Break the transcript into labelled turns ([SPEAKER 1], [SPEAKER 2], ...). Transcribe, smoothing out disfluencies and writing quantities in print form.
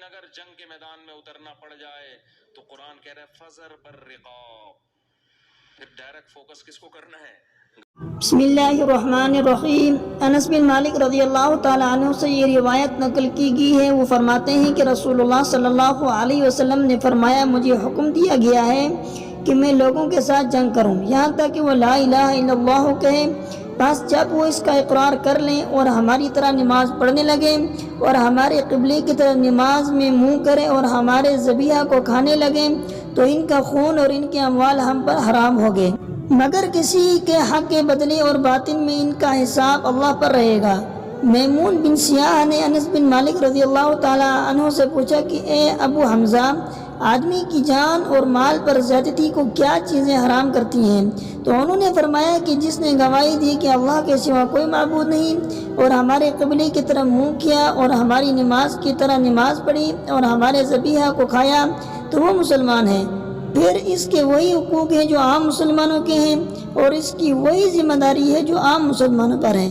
[SPEAKER 1] اگر جنگ کے میدان میں اترنا پڑ جائے تو قرآن کہہ رہا ہے فَذَرْ بِالرِّقَابِ، پھر ڈائریکٹ فوکس کس کو کرنا ہے؟
[SPEAKER 2] بسم اللہ الرحمن الرحیم۔ انس بن مالک رضی اللہ تعالیٰ عنہ سے یہ روایت نقل کی گئی ہے، وہ فرماتے ہیں کہ رسول اللہ صلی اللہ علیہ وسلم نے فرمایا، مجھے حکم دیا گیا ہے کہ میں لوگوں کے ساتھ جنگ کروں یہاں تک کہ وہ لا الہ الا اللہ کہیں، بس جب وہ اس کا اقرار کر لیں اور ہماری طرح نماز پڑھنے لگیں اور ہمارے قبلے کی طرف نماز میں منہ کریں اور ہمارے ذبیحہ کو کھانے لگیں تو ان کا خون اور ان کے اموال ہم پر حرام ہو گئے، مگر کسی کے حق کے بدلے اور باطن میں ان کا حساب اللہ پر رہے گا۔ میمون بن سیاح نے انس بن مالک رضی اللہ تعالیٰ عنہ سے پوچھا کہ اے ابو حمزہ، آدمی کی جان اور مال پر زیادتی کو کیا چیزیں حرام کرتی ہیں؟ تو انہوں نے فرمایا کہ جس نے گواہی دی کہ اللہ کے سوا کوئی معبود نہیں اور ہمارے قبلے کی طرف منہ کیا اور ہماری نماز کی طرح نماز پڑھی اور ہمارے ذبیحہ کو کھایا تو وہ مسلمان ہے۔ پھر اس کے وہی حقوق ہیں جو عام مسلمانوں کے ہیں اور اس کی وہی ذمہ داری ہے جو عام مسلمانوں پر ہے۔